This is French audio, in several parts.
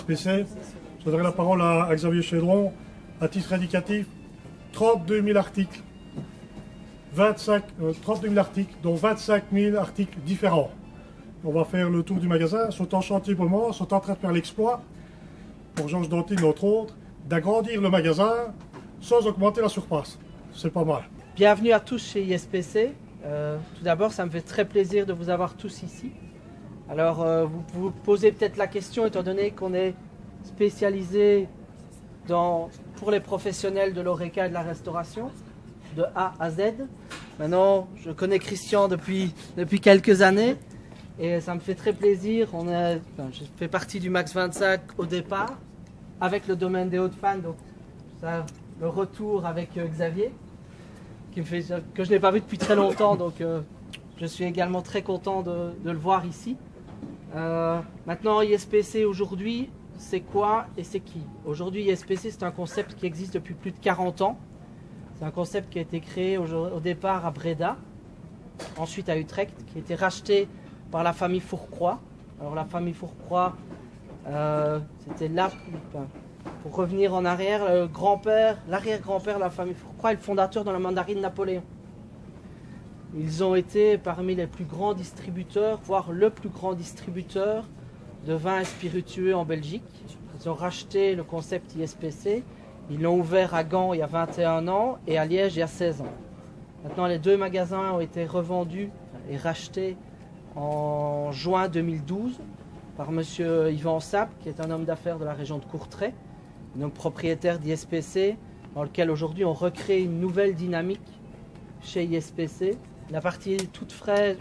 ISPC. Je donnerai la parole à Xavier Chédron. À titre indicatif, 32 000 articles. 32 000 articles, dont 25 000 articles différents. On va faire le tour du magasin. Ils sont en chantier pour le moment, sont en train de faire l'exploit, pour Georges Dantine, entre autres, d'agrandir le magasin sans augmenter la surface. C'est pas mal. Bienvenue à tous chez ISPC. Tout d'abord, ça me fait très plaisir de vous avoir tous ici. Alors, vous vous posez peut-être la question, étant donné qu'on est spécialisé pour les professionnels de l'ORECA et de la restauration, de A à Z. Maintenant, je connais Christian depuis quelques années et ça me fait très plaisir. Je fais partie du Max 25 au départ, avec le domaine des Hauts-de-Fanes, donc ça, le retour avec Xavier, que je n'ai pas vu depuis très longtemps, donc je suis également très content de le voir ici. Maintenant, ISPC aujourd'hui, c'est quoi et c'est qui? Aujourd'hui, ISPC, c'est un concept qui existe depuis plus de 40 ans. C'est un concept qui a été créé au départ à Breda, ensuite à Utrecht, qui a été racheté par la famille Fourcroy. Alors la famille Fourcroy, c'était là, pour revenir en arrière, l'arrière-grand-père de la famille Fourcroy est le fondateur de la mandarine Napoléon. Ils ont été parmi les plus grands distributeurs, voire le plus grand distributeur de vins et spiritueux en Belgique. Ils ont racheté le concept ISPC. Ils l'ont ouvert à Gand il y a 21 ans et à Liège il y a 16 ans. Maintenant, les deux magasins ont été revendus et rachetés en juin 2012 par M. Yvan Sapp, qui est un homme d'affaires de la région de Courtrai, donc propriétaire d'ISPC, dans lequel aujourd'hui on recrée une nouvelle dynamique chez ISPC. La partie toute fraîche,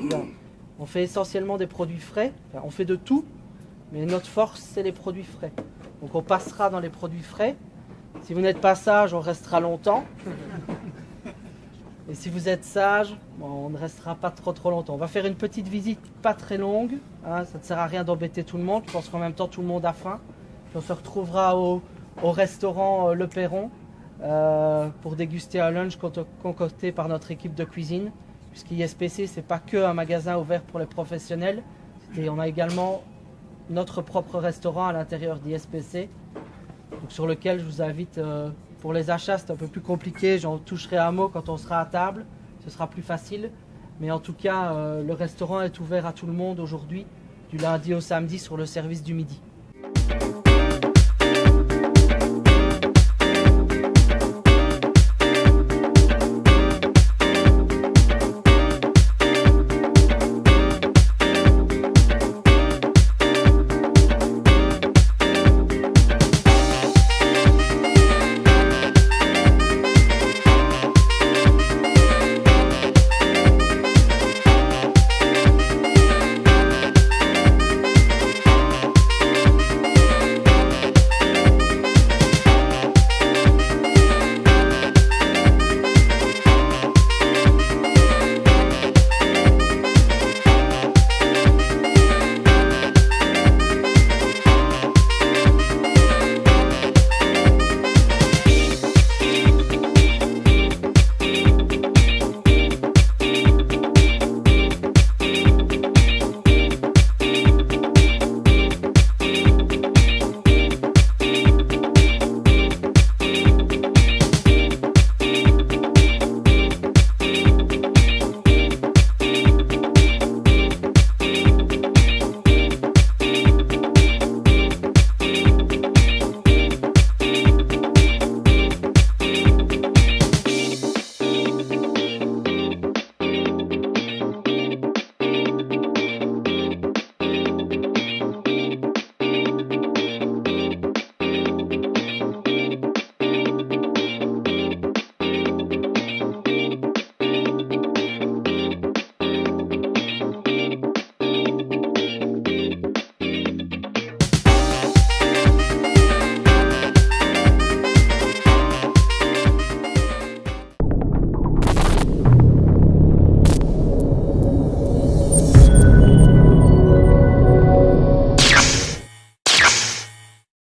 on fait essentiellement des produits frais, enfin, on fait de tout, mais notre force c'est les produits frais. Donc on passera dans les produits frais. Si vous n'êtes pas sage, on restera longtemps. Et si vous êtes sage, on ne restera pas trop longtemps. On va faire une petite visite pas très longue. Hein, ça ne sert à rien d'embêter tout le monde. Je pense qu'en même temps, tout le monde a faim. Puis on se retrouvera au restaurant Le Perron pour déguster un lunch concocté par notre équipe de cuisine. Puisqu'ISPC, ce n'est pas que un magasin ouvert pour les professionnels. Et on a également notre propre restaurant à l'intérieur d'ISPC. Donc sur lequel je vous invite, pour les achats c'est un peu plus compliqué, j'en toucherai un mot quand on sera à table, ce sera plus facile. Mais en tout cas, le restaurant est ouvert à tout le monde aujourd'hui, du lundi au samedi sur le service du midi.